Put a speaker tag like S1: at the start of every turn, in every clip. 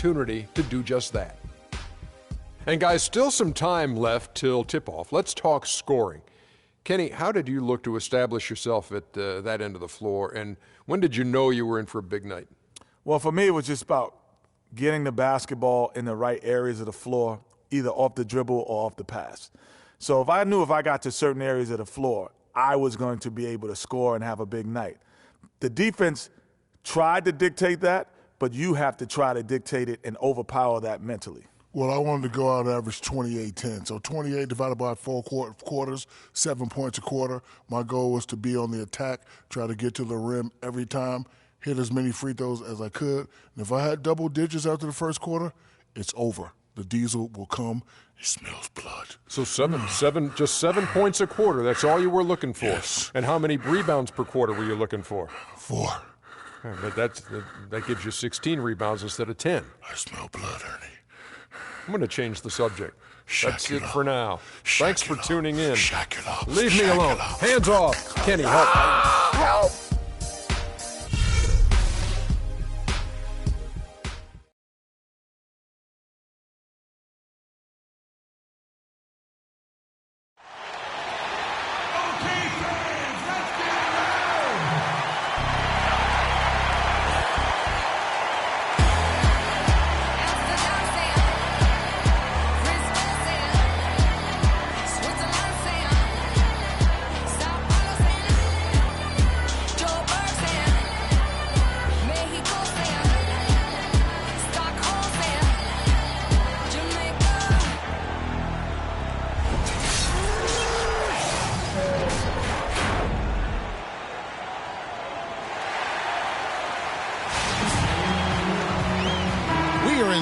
S1: opportunity to do just that. And guys, still some time left till tip-off. Let's talk scoring. Kenny, how did you look to establish yourself at that end of the floor, and when did you know you were in for a big night?
S2: Well, for me, it was just about getting the basketball in the right areas of the floor, either off the dribble or off the pass. So if I knew if I got to certain areas of the floor, I was going to be able to score and have a big night. The defense tried to dictate that, but you have to try to dictate it and overpower that mentally.
S3: Well, I wanted to go out and average 28-10. So 28 divided by 4 quarters, 7 points a quarter. My goal was to be on the attack, try to get to the rim every time, hit as many free throws as I could. And if I had double digits after the first quarter, it's over. The diesel will come. It smells blood.
S1: So just 7 points a quarter. That's all you were looking for.
S3: Yes.
S1: And how many rebounds per quarter were you looking for?
S3: 4.
S1: But that gives you 16 rebounds instead of 10.
S3: I smell blood, Ernie.
S1: I'm going to change the subject. That's it
S3: up.
S1: for now. Thanks for tuning in.
S3: Shack it up.
S1: Leave me
S3: Shack
S1: alone.
S3: it up.
S1: Hands off. Kenny, help. Help.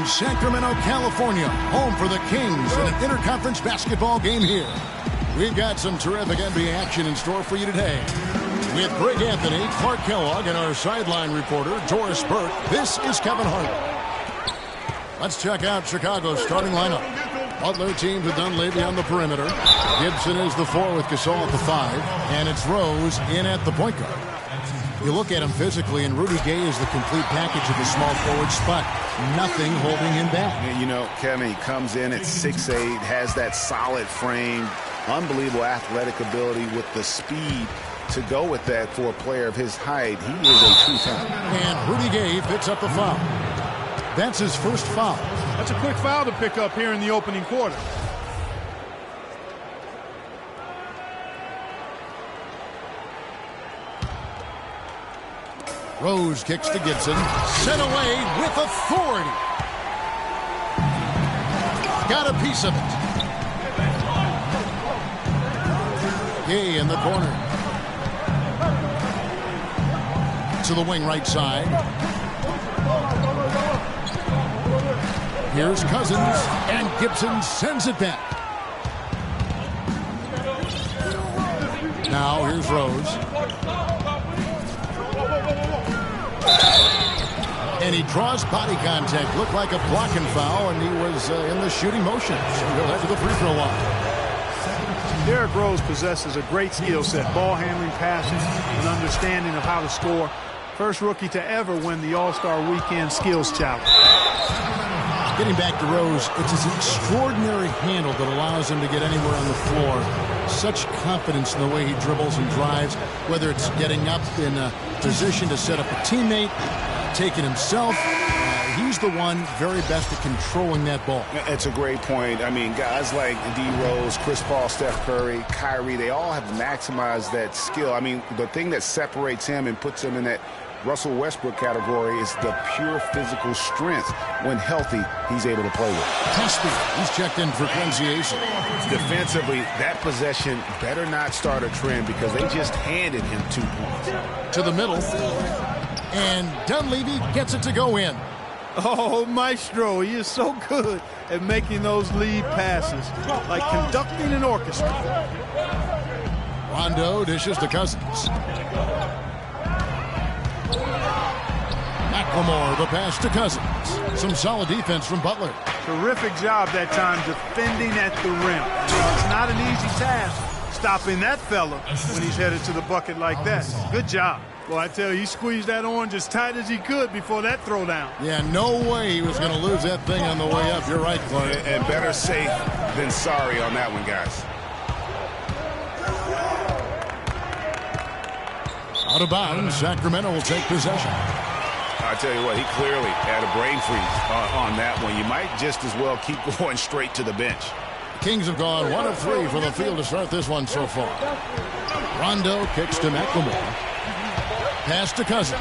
S4: Sacramento, California, home for the Kings in an interconference basketball game here. We've got some terrific NBA action in store for you today. With Greg Anthony, Clark Kellogg, and our sideline reporter, Doris Burke, this is Kevin Harlan. Let's check out Chicago's starting lineup. Butler teams with Dunleavy on the perimeter. Gibson is the 4 with Gasol at the 5. And it's Rose in at the point guard. You look at him physically, and Rudy Gay is the complete package of the small forward spot. Nothing holding him back.
S5: You know, Kevin, he comes in at 6'8", has that solid frame, unbelievable athletic ability with the speed to go with that for a player of his height. He is a true talent.
S4: And Rudy Gay picks up the foul. That's his first foul.
S6: That's a quick foul to pick up here in the opening quarter.
S4: Rose kicks to Gibson. Sent away with authority. Got a piece of it. Gay in the corner. To the wing right side. Here's Cousins, and Gibson sends it back. Now here's Rose. And he draws body contact. Looked like a blocking foul, and he was in the shooting motion. So he'll head to the free throw line.
S6: Derrick Rose possesses a great skill set, ball handling, passing, and understanding of how to score. First rookie to ever win the All-Star Weekend Skills Challenge.
S4: Getting back to Rose, it's his extraordinary handle that allows him to get anywhere on the floor. Such confidence in the way he dribbles and drives, whether it's getting up in a position to set up a teammate, taking himself. He's the one very best at controlling that ball.
S5: It's a great point. I mean, guys like D. Rose, Chris Paul, Steph Curry, Kyrie, they all have maximized that skill. I mean, the thing that separates him and puts him in that Russell Westbrook category is the pure physical strength. When healthy, he's able to play with.
S4: Tesby, he's checked in for Quincy Ace.
S5: Defensively, that possession better not start a trend because they just handed him 2 points.
S4: To the middle. And Dunleavy gets it to go in.
S6: Oh, Maestro, he is so good at making those lead passes, like conducting an orchestra.
S4: Rondo dishes to Cousins. McLemore, the pass to Cousins. Some solid defense from Butler.
S6: Terrific job that time defending at the rim. It's not an easy task stopping that fella when he's headed to the bucket like that. Good job. Well, I tell you, he squeezed that orange as tight as he could before that throwdown.
S4: Yeah, no way he was going to lose that thing on the way up. You're right, Clark.
S5: And better safe than sorry on that one, guys.
S4: Out of bounds, Sacramento will take possession.
S5: I tell you what, he clearly had a brain freeze on that one. You might just as well keep going straight to the bench.
S4: Kings have gone 1 of 3 from the field to start this one so far. Rondo kicks to McLemore. Pass to Cousins.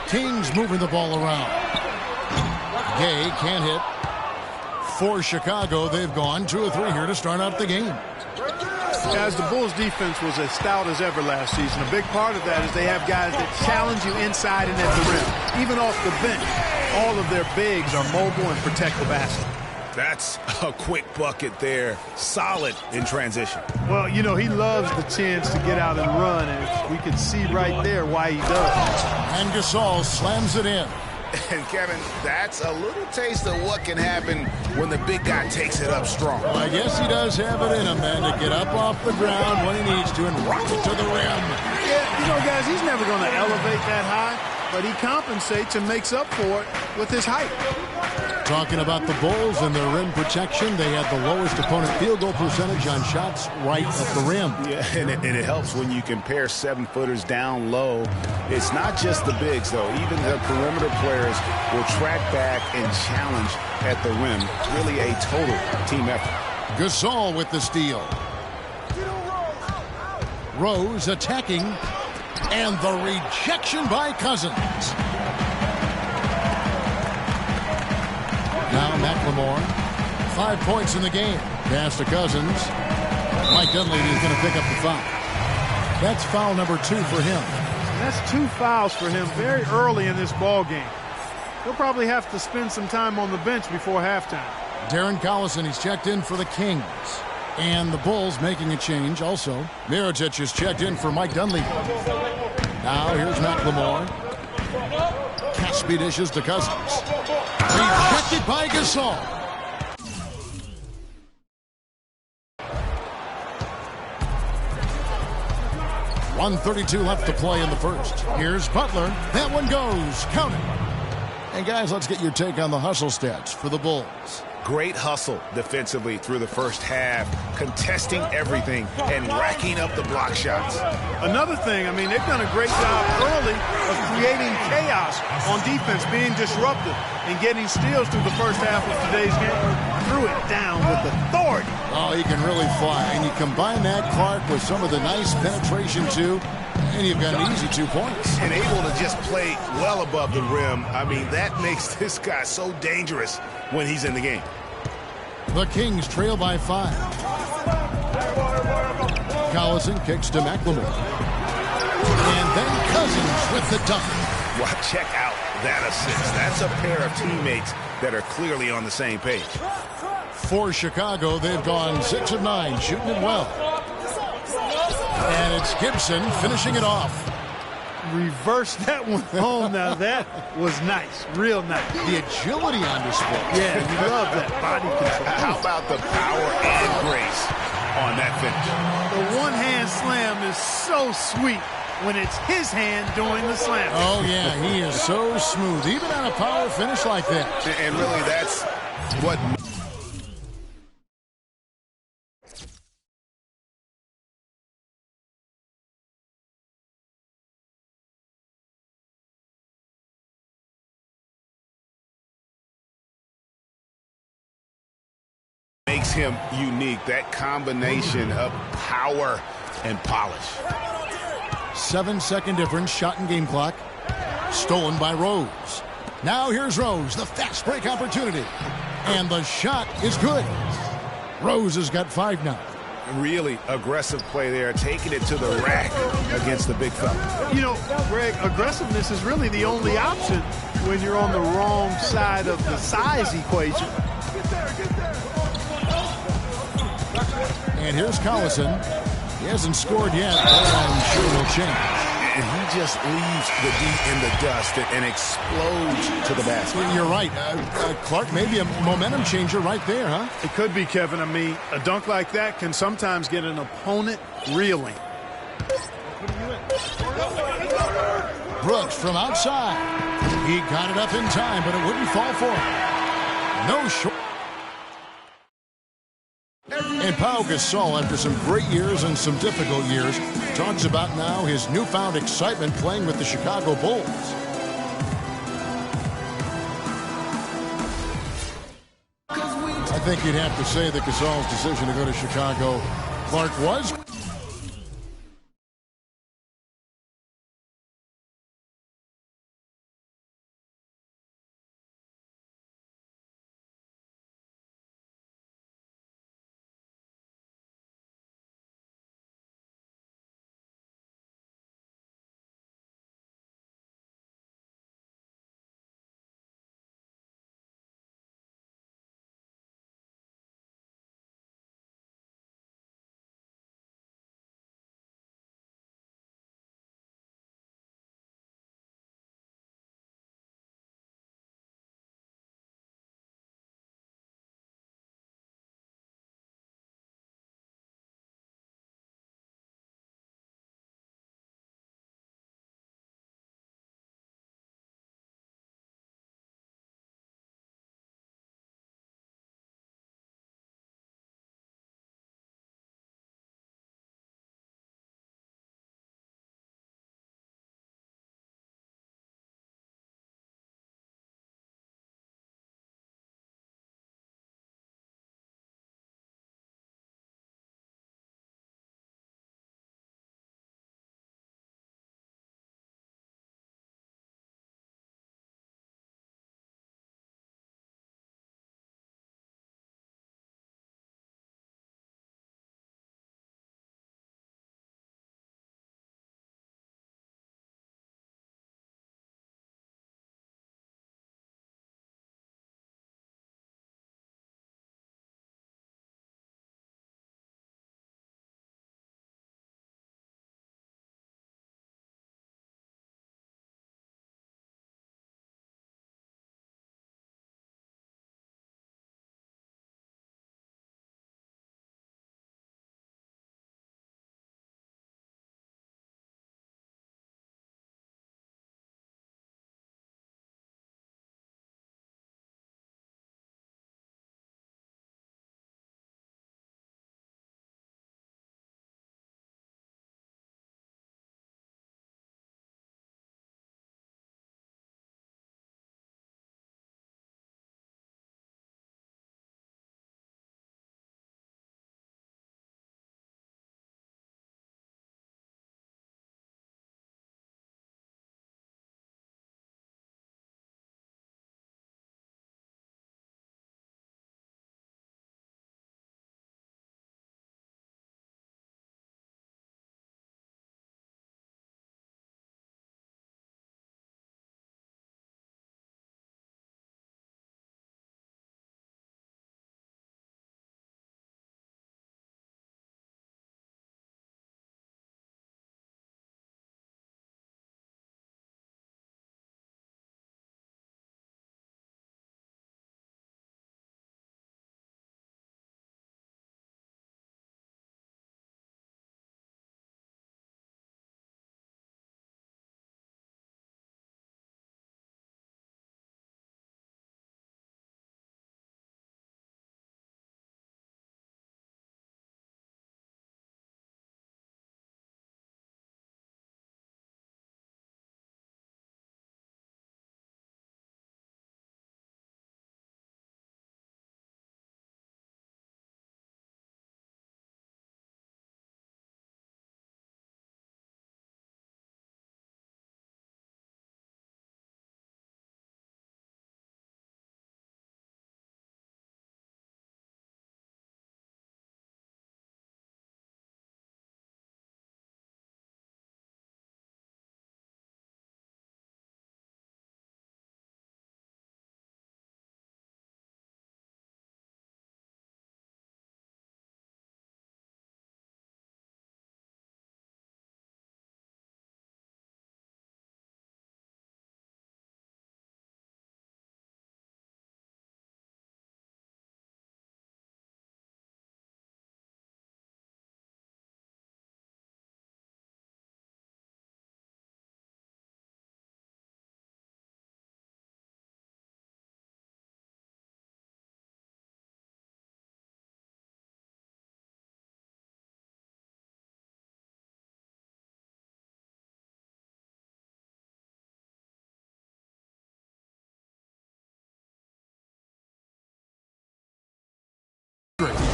S4: Kings moving the ball around. Gay can't hit. For Chicago, they've gone 2 of 3 here to start out the game.
S6: Guys, the Bulls defense was as stout as ever last season. A big part of that is they have guys that challenge you inside and at the rim. Even off the bench, all of their bigs are mobile and protect the basket.
S5: That's a quick bucket there. Solid in transition.
S6: Well, you know, he loves the chance to get out and run, and we can see right there why he does.
S4: And Gasol slams it in.
S5: And, Kevin, that's a little taste of what can happen when the big guy takes it up strong.
S4: Well, I guess he does have it in him, man, to get up off the ground when he needs to and rock it to the rim.
S6: Yeah, you know, guys, he's never going to elevate that high, but he compensates and makes up for it with his height.
S4: Talking about the Bulls and their rim protection, they had the lowest opponent field goal percentage on shots right at the rim.
S5: Yeah, and it helps when you compare 7-footers down low. It's not just the bigs, though. Even the perimeter players will track back and challenge at the rim. Really a total team effort.
S4: Gasol with the steal. Rose attacking, and the rejection by Cousins. Now McLemore, 5 points in the game. Pass to Cousins. Mike Dunleavy is going to pick up the foul. That's foul number 2 for him.
S6: That's 2 fouls for him very early in this ball game. He'll probably have to spend some time on the bench before halftime.
S4: Darren Collison, he's checked in for the Kings. And the Bulls making a change also. Mirotic is checked in for Mike Dunleavy. Now here's McLemore. Caspi dishes to Cousins. Rejected by Gasol. .132 left to play in the first. Here's Butler. That one goes. Count it. And guys, let's get your take on the hustle stats for the Bulls.
S5: Great hustle defensively through the first half, contesting everything and racking up the block shots.
S6: Another thing, I mean, they've done a great job early of creating chaos on defense, being disruptive and getting steals through the first half of today's game. Threw it down with authority.
S4: Oh, he can really fly. And you combine that, Clark, with some of the nice penetration, too, and you've got an easy 2 points.
S5: And able to just play well above the rim. I mean, that makes this guy so dangerous when he's in the game.
S4: The Kings trail by 5. Collison kicks to McLemore. And then Cousins with the dunk.
S5: Well, check out that assist. That's a pair of teammates that are clearly on the same page.
S4: For Chicago, they've gone 6 of 9, shooting it well. And it's Gibson finishing it off.
S6: Reverse that one home. Now that was nice, real nice.
S4: The agility on display.
S6: Yeah, you love that body control.
S5: How about the power and grace on that finish?
S6: The one-hand slam is so sweet when it's his hand doing the slam.
S4: Oh, yeah, he is so smooth, even on a power finish like that.
S5: And really, that's what... makes him unique, that combination of power and polish.
S4: 7-second difference, shot and game clock. Stolen by Rose. Now here's Rose, the fast break opportunity. And the shot is good. Rose has got 5 now.
S5: Really aggressive play there, taking it to the rack against the big fella.
S6: You know, Greg, aggressiveness is really the only option when you're on the wrong side of the size equation.
S4: And here's Collison. He hasn't scored yet, but I'm sure he'll change.
S5: And he just leaves the D in the dust and explodes to the basket.
S4: You're right. Clark, maybe a momentum changer right there, huh?
S6: It could be, Kevin. I mean, a dunk like that can sometimes get an opponent reeling.
S4: Brooks from outside. He got it up in time, but it wouldn't fall for him. No short. And Pau Gasol, after some great years and some difficult years, talks about now his newfound excitement playing with the Chicago Bulls. I think you'd have to say that Gasol's decision to go to Chicago, Clark, was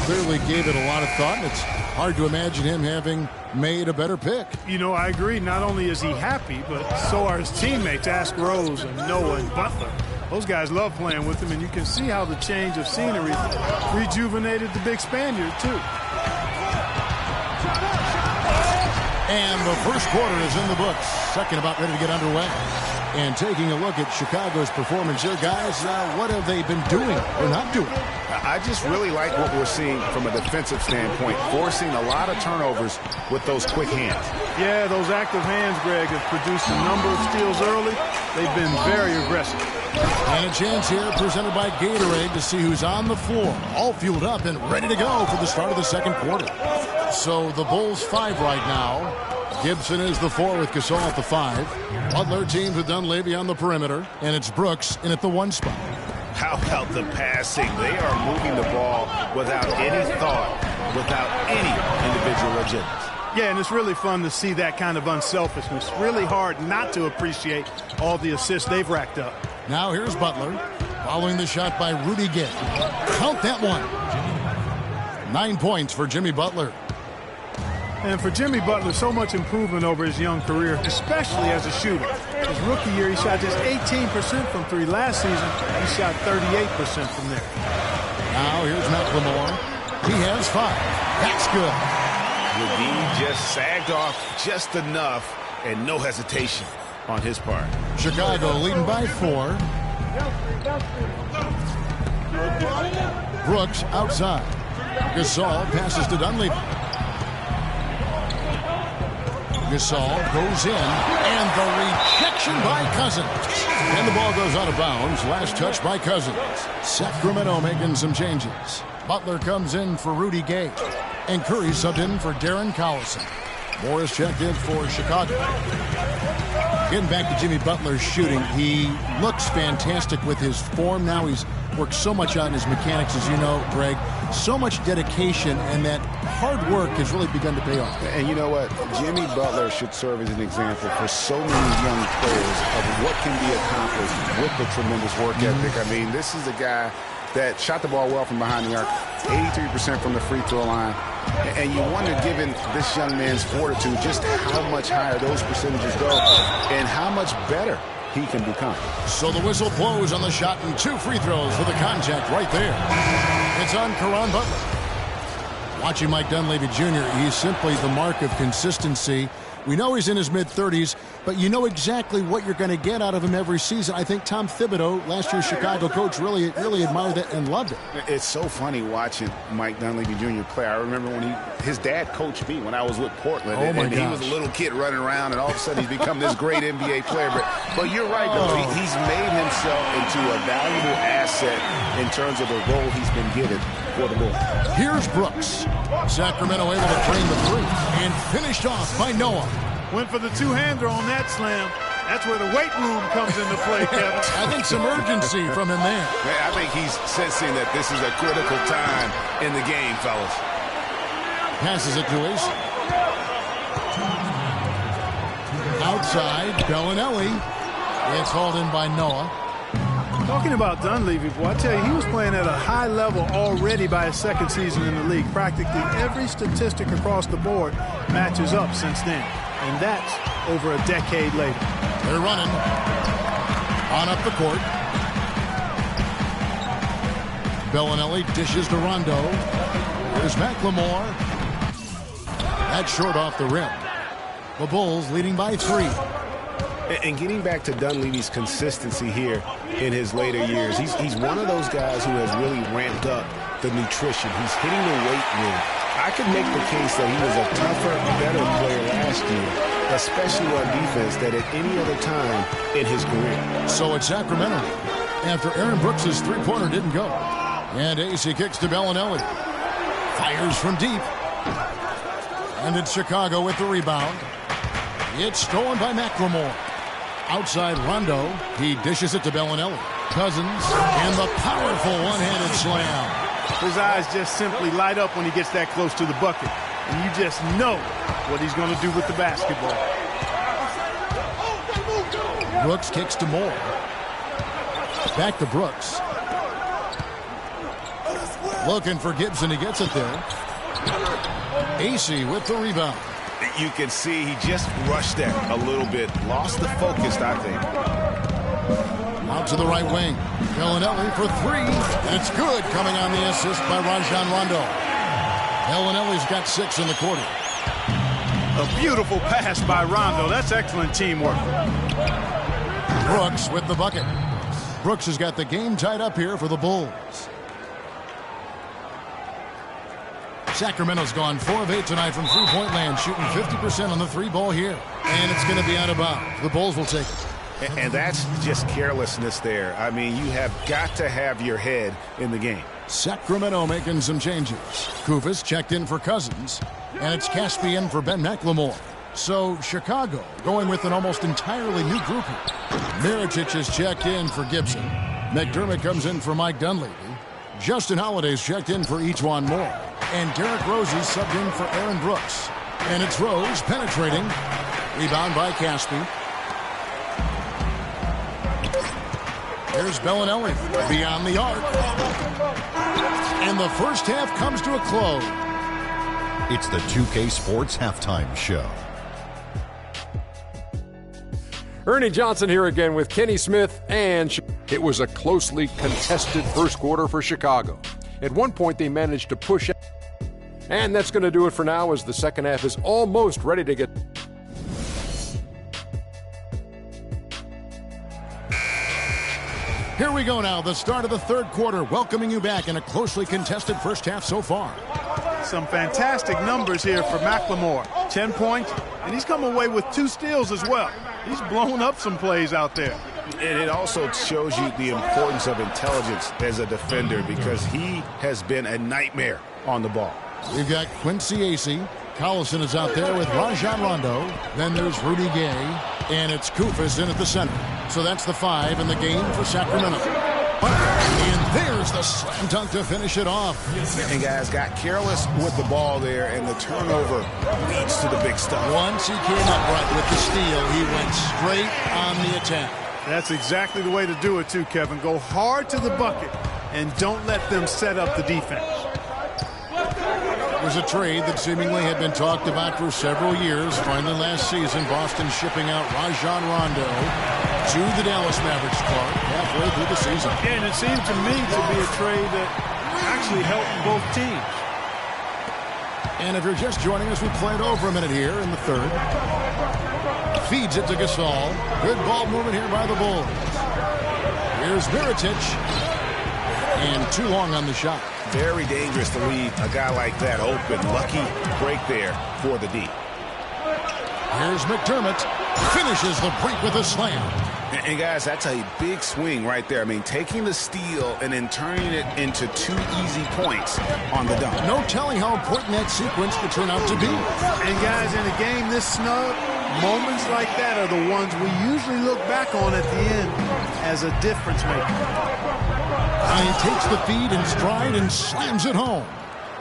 S4: clearly gave it a lot of thought. And it's hard to imagine him having made a better pick.
S6: You know, I agree. Not only is he happy, but so are his teammates, Ask Rose and Noah and Butler. Those guys love playing with him, and you can see how the change of scenery rejuvenated the big Spaniard, too.
S4: And the first quarter is in the books. Second about ready to get underway. And taking a look at Chicago's performance here, guys, what have they been doing or not doing?
S5: I just really like what we're seeing from a defensive standpoint, forcing a lot of turnovers with those quick hands.
S6: Yeah, those active hands, Greg, have produced a number of steals early. They've been very aggressive.
S4: And a chance here presented by Gatorade to see who's on the floor, all fueled up and ready to go for the start of the second quarter. So the Bulls 5 right now. Gibson is the 4 with Gasol at the 5. Butler teams with Dunleavy on the perimeter, and it's Brooks in at the 1 spot.
S5: How about the passing? They are moving the ball without any thought, without any individual agendas.
S6: Yeah, and it's really fun to see that kind of unselfishness. Really hard not to appreciate all the assists they've racked up.
S4: Now here's Butler, following the shot by Rudy Gay. Count that one. 9 points for Jimmy Butler.
S6: And for Jimmy Butler, so much improvement over his young career, especially as a shooter. His rookie year, he shot just 18% from 3. Last season, he shot 38% from there.
S4: Now here's McLemore. He has 5. That's good.
S5: Rudy just sagged off just enough and no hesitation on his part.
S4: Chicago leading by 4. Brooks outside. Gasol passes to Dunleavy. Gasol goes in, and the rejection by Cousins. And the ball goes out of bounds. Last touch by Cousins. Sacramento making some changes. Butler comes in for Rudy Gay. And Curry subbed in for Darren Collison. Morris checked in for Chicago. Getting back to Jimmy Butler's shooting, he looks fantastic with his form now. He's worked so much out in his mechanics, as you know, Greg. So much dedication, and that hard work has really begun to pay off.
S5: And you know what? Jimmy Butler should serve as an example for so many young players of what can be accomplished with the tremendous work ethic. I mean, this is a guy that shot the ball well from behind the arc, 83% from the free throw line. And you wonder, given this young man's fortitude, just how much higher those percentages go and how much better he can become.
S4: So the whistle blows on the shot, and 2 free throws for the contact right there. It's on Caron Butler. Watching Mike Dunleavy Jr., he's simply the mark of consistency. We know he's in his mid-30s, but you know exactly what you're going to get out of him every season. I think Tom Thibodeau, last year's Chicago coach, really admired that and loved it.
S5: It's so funny watching Mike Dunleavy Jr. play. I remember when his dad coached me when I was with Portland, and he was a little kid running around, and all of a sudden he's become this great NBA player. But you're right, though. He's made himself into a valuable asset in terms of the role he's been given for the Bulls.
S4: Here's Brooks. Sacramento able to drain the 3 and finished off by Noah.
S6: Went for the two-hander on that slam. That's where the weight room comes into play, Kevin.
S4: I think some urgency from him there.
S5: Man, I think he's sensing that this is a critical time in the game, fellas.
S4: Passes it to Ace. Outside, Bellinelli. It's hauled in by Noah.
S6: Talking about Dunleavy, boy, I tell you, he was playing at a high level already by his second season in the league. Practically every statistic across the board matches up since then. And that's over a decade later.
S4: They're running. On up the court. Bellinelli dishes to Rondo. Here's McLemore. That's short off the rim. The Bulls leading by 3.
S5: And getting back to Dunleavy's consistency here in his later years, he's one of those guys who has really ramped up the nutrition. He's hitting the weight room. I could make the case that he was a tougher, better player last year, especially on defense, than at any other time in his career.
S4: So it's Sacramento after Aaron Brooks' three-pointer didn't go. And AC kicks to Bellinelli. Fires from deep. And it's Chicago with the rebound. It's stolen by McLemore. Outside Rondo. He dishes it to Bellinelli. Cousins and the powerful one-handed slam.
S6: His eyes just simply light up when he gets that close to the bucket. And you just know what he's going to do with the basketball.
S4: Brooks kicks to Moore. Back to Brooks. Looking for Gibson. He gets it there. AC with the rebound.
S5: You can see he just rushed that a little bit. Lost the focus, I think.
S4: Out to the right wing. Bellinelli for three. And it's good, coming on the assist by Rajon Rondo. Bellinelli's got 6 in the quarter.
S6: A beautiful pass by Rondo. That's excellent teamwork.
S4: Brooks with the bucket. Brooks has got the game tied up here for the Bulls. Sacramento's gone 4 of 8 tonight from three-point land, shooting 50% on the 3-ball here. And it's going to be out of bounds. The Bulls will take it.
S5: And that's just carelessness there. I mean, you have got to have your head in the game.
S4: Sacramento making some changes. Kufis checked in for Cousins, and it's Caspian for Ben McLemore. So Chicago going with an almost entirely new group here. Mirotic is checked in for Gibson. McDermott comes in for Mike Dunleavy. Justin Holiday's checked in for Ejuan Moore. And Derrick Rose is subbed in for Aaron Brooks. And it's Rose penetrating. Rebound by Caspi. Here's Bellinelli beyond the arc. And the first half comes to a close.
S7: It's the 2K Sports Halftime Show.
S1: Ernie Johnson here again with Kenny Smith, and it was a closely contested first quarter for Chicago. At one point, they managed to push out. And that's going to do it for now, as the second half is almost ready to get.
S4: Here we go now, the start of the third quarter, welcoming you back in a closely contested first half so far.
S6: Some fantastic numbers here for McLemore. 10 points, and he's come away with 2 steals as well. He's blown up some plays out there.
S5: And it also shows you the importance of intelligence as a defender, because he has been a nightmare on the ball.
S4: We've got Quincy Acee. Collison is out there with Rajon Rondo. Then there's Rudy Gay. And it's Kufis in at the center. So that's the 5 in the game for Sacramento. And there's the slam dunk to finish it off.
S5: And guys got careless with the ball there, and the turnover leads to the big stuff.
S4: Once he came upright with the steal, he went straight on the attack.
S6: That's exactly the way to do it too, Kevin. Go hard to the bucket and don't let them set up the defense.
S4: It was a trade that seemingly had been talked about for several years. Finally last season, Boston shipping out Rajon Rondo to the Dallas Mavericks, Clark, halfway through the season.
S6: Yeah, and it seemed to me to be a trade that actually helped both teams.
S4: And if you're just joining us, we played over a minute here in the third. Feeds it to Gasol. Good ball movement here by the Bulls. Here's Mirotic. And too long on the shot.
S5: Very dangerous to leave a guy like that open. Lucky break there for the D.
S4: Here's McDermott. Finishes the break with a slam.
S5: And guys, that's a big swing right there. I mean, taking the steal and then turning it into 2 easy points on the dunk.
S4: No telling how important that sequence could turn out to be.
S6: And guys, in a game this snug, moments like that are the ones we usually look back on at the end as a difference maker.
S4: And he takes the feed in stride and slams it home.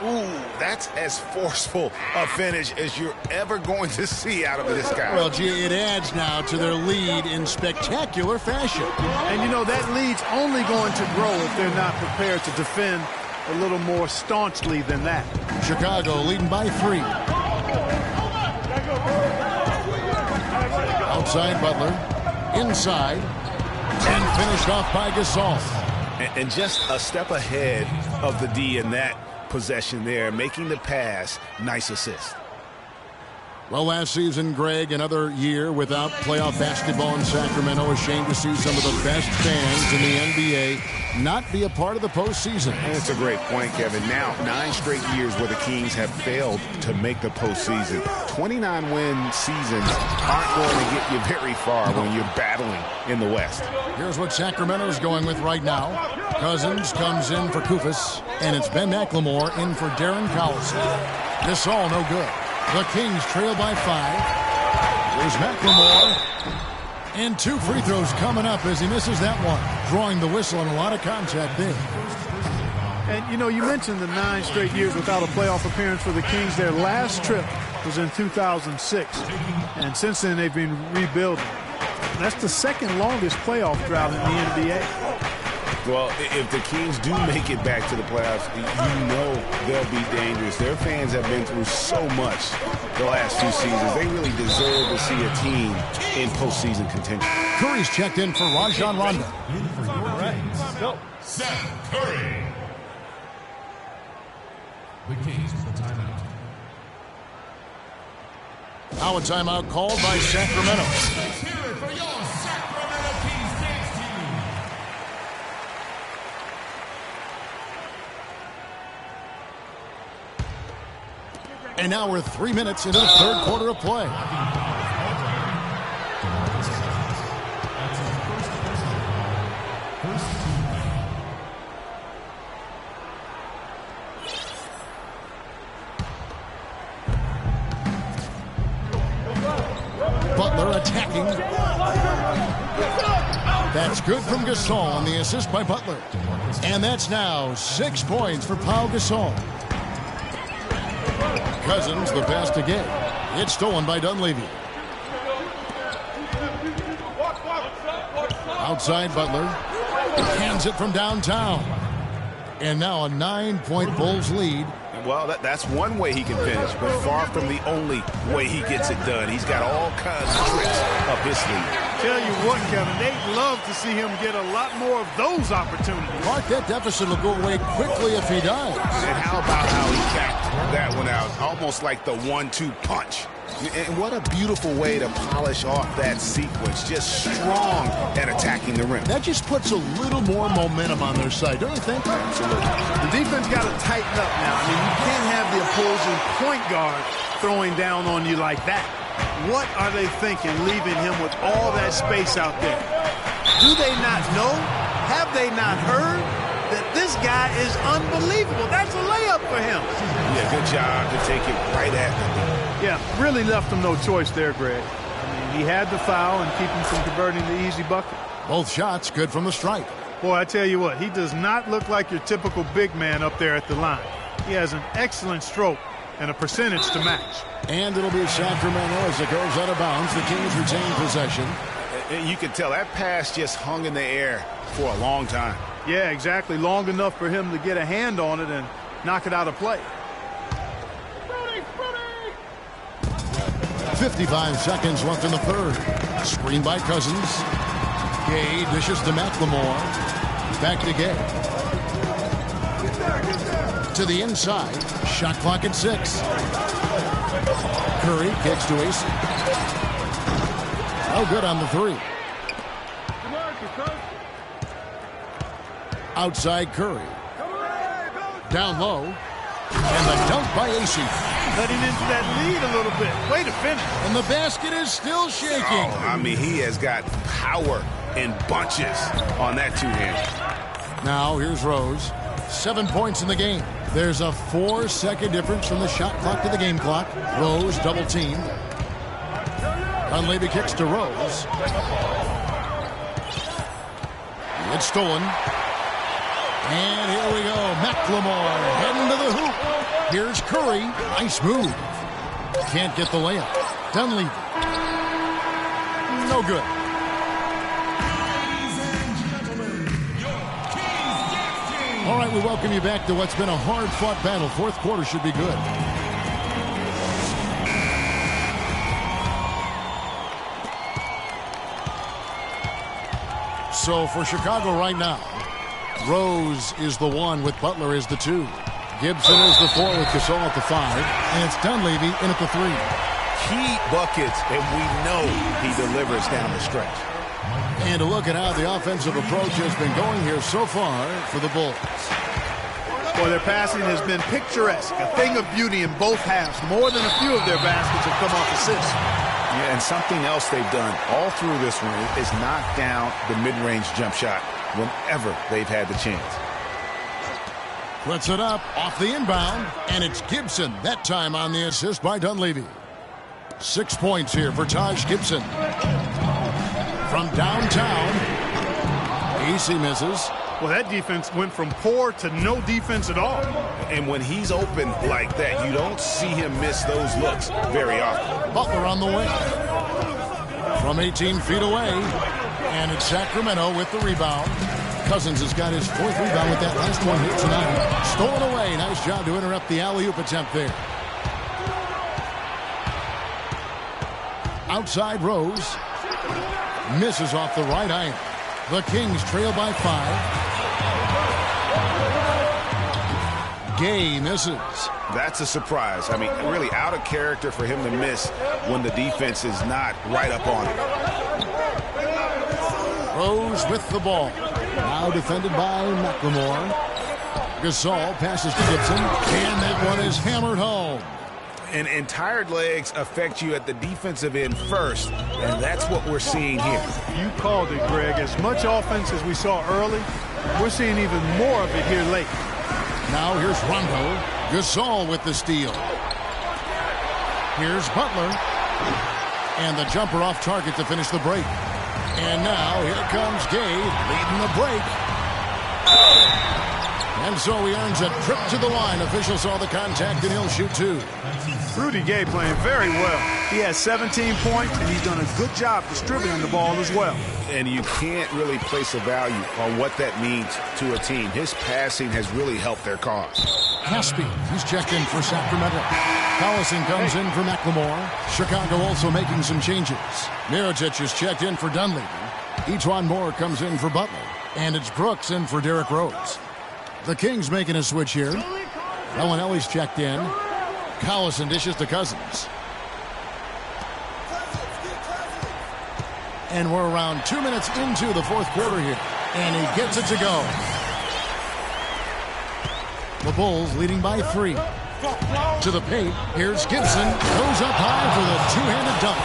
S5: Ooh, that's as forceful a finish as you're ever going to see out of this guy.
S4: Well, gee, it adds now to their lead in spectacular fashion.
S6: And, you know, that lead's only going to grow if they're not prepared to defend a little more staunchly than that.
S4: Chicago leading by 3. Outside Butler. Inside. And finished off by Gasol.
S5: And just a step ahead of the D in that possession there, making the pass. Nice assist.
S4: Well, last season, Greg, another year without playoff basketball in Sacramento. A shame to see some of the best fans in the NBA not be a part of the postseason.
S5: And it's a great point, Kevin. Now, 9 straight years where the Kings have failed to make the postseason. 29-win seasons aren't going to get you very far when you're battling in the West.
S4: Here's what Sacramento's going with right now. Cousins comes in for Kufis, and it's Ben McLemore in for Darren Collison. This all no good. The Kings trail by 5. There's McLemore. And 2 free throws coming up as he misses that one. Drawing the whistle and a lot of contact there.
S6: And, you know, you mentioned the 9 straight years without a playoff appearance for the Kings. Their last trip was in 2006. And since then, they've been rebuilding. That's the second longest playoff drought in the NBA.
S5: Well, if the Kings do make it back to the playoffs, you know they'll be dangerous. Their fans have been through so much the last few seasons. They really deserve to see a team in postseason contention.
S4: Curry's checked in for Rajon Rondo.
S8: All right, go.
S9: Seth Curry. The Kings with the timeout.
S4: Now a timeout called by Sacramento.
S9: Let's hear it for your Sacramento Kings dance team.
S4: And now we're 3 minutes into the third quarter of play. Butler attacking. That's good from Gasol on the assist by Butler. And that's now 6 points for Pau Gasol. Cousins, the pass to Gay. It's stolen by Dunleavy. Outside Butler. Hands it from downtown. And now a 9-point Bulls lead.
S5: Well, that's one way he can finish, but far from the only way he gets it done. He's got all kinds of tricks up his sleeve.
S6: Tell you what, Kevin, they'd love to see him get a lot more of those opportunities.
S4: Mark, that deficit will go away quickly if he does.
S5: And how about how he capped that one out? Almost like the 1-2 punch. And what a beautiful way to polish off that sequence. Just strong at attacking the rim.
S4: That just puts a little more momentum on their side, don't you think?
S5: Absolutely.
S6: The defense got to tighten up now. I mean, you can't have the opposing point guard throwing down on you like that. What are they thinking, leaving him with all that space out there? Do they not know? Have they not heard that this guy is unbelievable? That's a layup for him.
S5: Yeah, good job to take it right at them.
S6: Yeah, really left him no choice there, Greg. I mean, he had the foul and keep him from converting the easy bucket.
S4: Both shots good from the stripe.
S6: Boy, I tell you what, he does not look like your typical big man up there at the line. He has an excellent stroke and a percentage to match.
S4: And it'll be Sacramento as it goes out of bounds. The Kings retain possession.
S5: You can tell that pass just hung in the air for a long time.
S6: Yeah, exactly. Long enough for him to get a hand on it and knock it out of play.
S4: 55 seconds left in the third. Screen by Cousins. Gay dishes to McLemore. Back to Gay. To the inside. Shot clock at 6. Curry kicks to Ace. Oh, good on the 3. Outside Curry. Down low. And the dunk by AC.
S6: Cutting into that lead a little bit. Way to finish.
S4: And the basket is still shaking.
S5: Oh, I mean, he has got power in bunches on that two-hand.
S4: Now, here's Rose. 7 points in the game. There's a 4-second difference from the shot clock to the game clock. Rose double-teamed. Dunleavy kicks to Rose. It's stolen. And here we go. McLemore heading to the hoop. Here's Curry. Nice move. Can't get the layup. Dunleavy. No good. All right, we welcome you back to what's been a hard-fought battle. Fourth quarter should be good. So for Chicago right now, Rose is the 1 with Butler as the 2. Gibson is the 4 with Gasol at the 5. And it's Dunleavy in at the 3.
S5: Key buckets, and we know he delivers down the stretch.
S4: And to look at how the offensive approach has been going here so far for the Bulls.
S6: Boy, their passing has been picturesque, a thing of beauty in both halves. More than a few of their baskets have come off assists.
S5: Yeah, and something else they've done all through this one is knock down the mid-range jump shot whenever they've had the chance.
S4: Puts it up off the inbound, and it's Gibson, that time on the assist by Dunleavy. 6 points here for Taj Gibson. From downtown, AC misses.
S6: Well, that defense went from poor to no defense at all.
S5: And when he's open like that, you don't see him miss those looks very often.
S4: Butler on the way. From 18 feet away, and it's Sacramento with the rebound. Cousins has got his 4th rebound with that last one here tonight. Stolen away. Nice job to interrupt the alley-oop attempt there. Outside Rose. Misses off the right iron. The Kings trail by 5. Gay misses.
S5: That's a surprise. I mean, really out of character for him to miss when the defense is not right up on him.
S4: Rose with the ball. Now defended by McLemore. Gasol passes to Gibson. And that one is hammered home.
S5: And tired legs affect you at the defensive end first, and that's what we're seeing here.
S6: You called it, Greg. As much offense as we saw early, we're seeing even more of it here late.
S4: Now here's Rondo. Gasol with the steal. Here's Butler. And the jumper off target to finish the break. And now here comes Gay leading the break. And so he earns a trip to the line. Official saw the contact, and he'll shoot 2.
S6: Rudy Gay playing very well. He has 17 points, and he's done a good job distributing the ball as well.
S5: And you can't really place a value on what that means to a team. His passing has really helped their cause.
S4: Caspi, he's checked in for Sacramento. Collison comes in for McLemore. Chicago also making some changes. Mirotic is checked in for Dunleavy. Etuan Moore comes in for Butler. And it's Brooks in for Derrick Rose. The Kings making a switch here. Bellinelli's checked in. Collison dishes to Cousins. And we're around 2 minutes into the 4th quarter here. And he gets it to go. The Bulls leading by 3. To the paint. Here's Gibson. Goes up high for the two-handed dunk.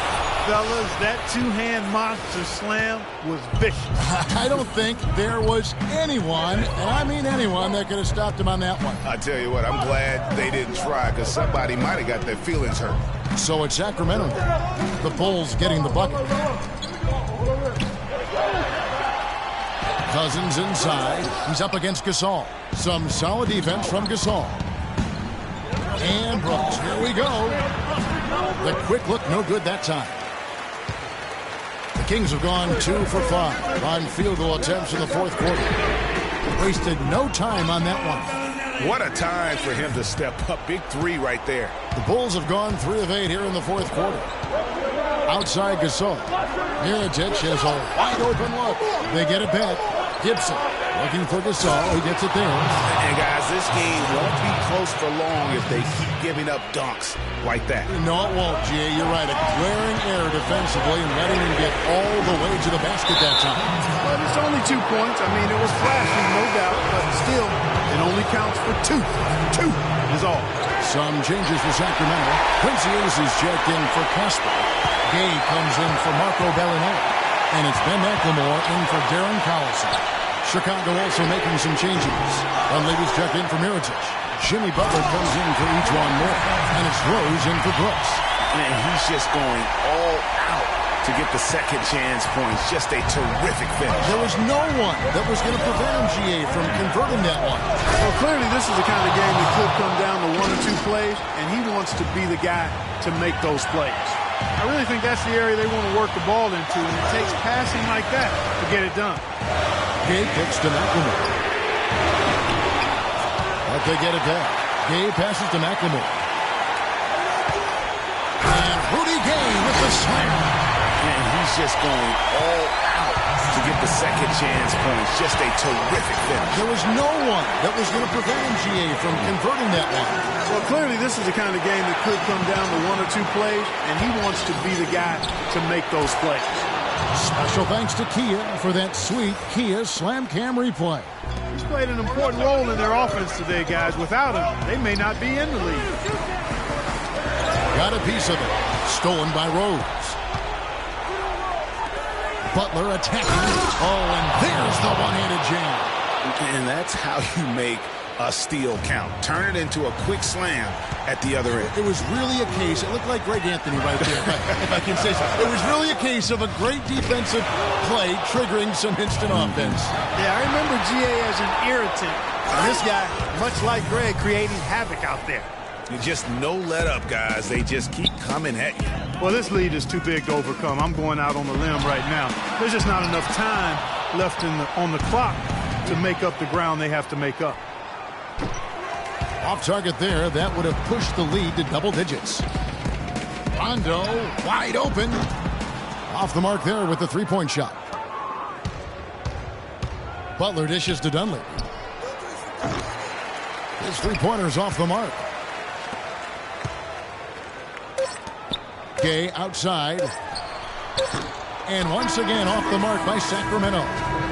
S6: Fellas, that two-hand monster slam was vicious.
S4: I don't think there was anyone, and I mean anyone, that could have stopped him on that one.
S5: I tell you what, I'm glad they didn't try, because somebody might have got their feelings hurt.
S4: So it's Sacramento. The Bulls getting the bucket. Cousins inside. He's up against Gasol. Some solid defense from Gasol. And Brooks, here we go. The quick look, no good that time. The Kings have gone 2 for 5 on field goal attempts in the 4th quarter. Wasted no time on that one.
S5: What a time for him to step up. Big 3 right there.
S4: The Bulls have gone 3 of 8 here in the 4th quarter. Outside Gasol. Mirotic has a wide open look. They get it back. Gibson looking for Gasol. He gets it there.
S5: And guys, this game won't be close for long if they keep giving up dunks like that.
S4: No, it won't, Jay. You're right. A glaring error defensively and letting him get all the way to the basket that time.
S6: But it's only 2 points. I mean, it was flashy, no doubt, but still, it only counts for 2. 2 is all.
S4: Some changes for Sacramento. Quincy Ace is checked in for Casper. Gay comes in for Marco Bellinelli. And it's Ben McLemore in for Darren Collison. Chicago also making some changes. Dunleavy's checked in for Mirotic. Jimmy Butler comes in for Etuan Moore. And it's Rose in for Brooks.
S5: And he's just going all out to get the second chance points. Just a terrific finish.
S4: There was no one that was going to prevent MGA from converting that one.
S6: Well, clearly this is the kind of game that could come down to 1 or 2 plays, and he wants to be the guy to make those plays. I really think that's the area they want to work the ball into, and it takes passing like that to get it done.
S4: Gay kicks to McLemore. But they get it back. Gay passes to McLemore. And Rudy Gay with the slam.
S5: And he's just going all out to get the second chance points. Just a terrific finish.
S4: There was no one that was going to prevent MGA from converting that one.
S6: Well, clearly this is the kind of game that could come down to 1 or 2 plays, and he wants to be the guy to make those plays.
S4: Special thanks to Kia for that sweet Kia Slam Cam replay.
S6: He's played an important role in their offense today, guys. Without him, they may not be in the league.
S4: Got a piece of it. Stolen by Rose. Butler attacking. Oh, and there's the one-handed jam.
S5: And that's how you make a steal count. Turn it into a quick slam at the other end.
S4: It was really a case, it looked like Greg Anthony right there, if I can say so. It was really a case of a great defensive play triggering some instant offense.
S6: Yeah, I remember GA as an irritant. And this guy, much like Greg, creating havoc out there.
S5: You just no let up, guys. They just keep coming at you.
S6: Well, this lead is too big to overcome. I'm going out on the limb right now. There's just not enough time left on the clock to make up the ground they have to make up.
S4: Off target there, that would have pushed the lead to double digits. Rondo, wide open. Off the mark there with the three-point shot. Butler dishes to Dunley. His three-pointer's off the mark. Gay outside. And once again off the mark by Sacramento.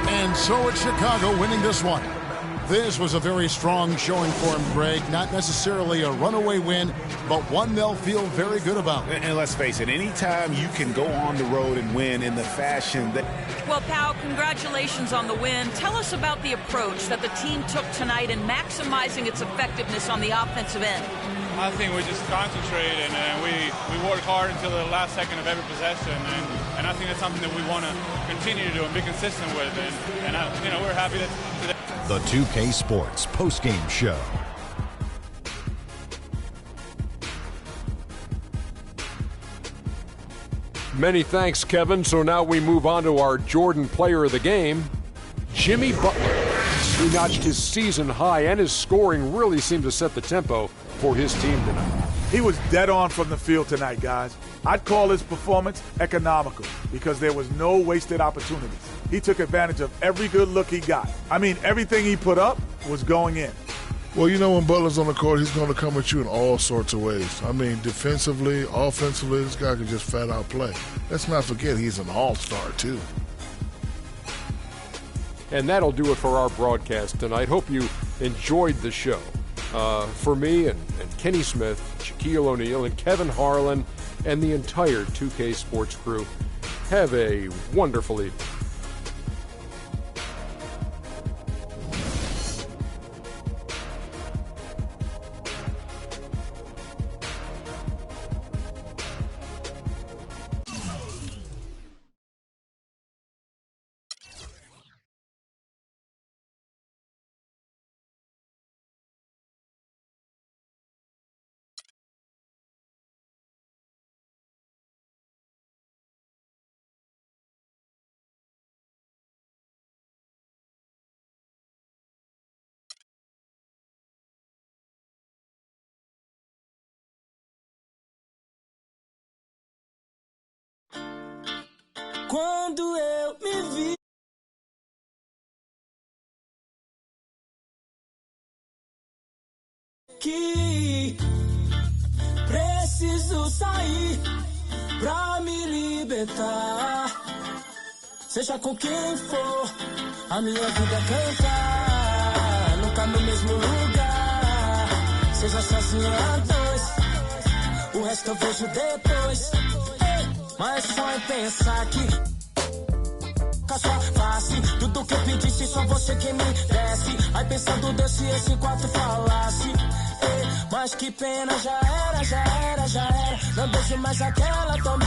S4: And so it's Chicago winning this one. This was a very strong showing for him, Greg. Not necessarily a runaway win, but one they'll feel very good about.
S5: And let's face it, anytime you can go on the road and win in the fashion that...
S10: Well, Pal, congratulations on the win. Tell us about the approach that the team took tonight in maximizing its effectiveness on the offensive end.
S11: I think we just concentrate and we work hard until the last second of every possession, and I think that's something that we want to continue to do and be consistent with, and we're happy that today.
S7: The 2K Sports postgame show.
S1: Many thanks, Kevin. So now we move on to our Jordan player of the game, Jimmy Butler. He notched his season high, and his scoring really seemed to set the tempo for his team tonight.
S2: He was dead on from the field tonight, guys. I'd call his performance economical because there was no wasted opportunities. He took advantage of every good look he got. I mean, everything he put up was going in.
S3: Well, you know, when Butler's on the court, he's going to come at you in all sorts of ways. I mean, defensively, offensively, this guy can just flat out play. Let's not forget he's an all-star, too.
S1: And that'll do it for our broadcast tonight. Hope you enjoyed the show. For me and Kenny Smith, Shaquille O'Neal, and Kevin Harlan, and the entire 2K Sports crew, have a wonderful evening.
S12: Quando eu me vi que preciso sair pra me libertar, seja com quem for, a minha vida cantar, nunca no mesmo lugar, seja sozinho a dois, o resto eu vejo depois. Mas só em pensar que com a sua face, tudo que eu pedisse, só você que me desse. Aí pensando Deus se esse quarto falasse. Mas que pena, já era. Não deixo mais aquela também.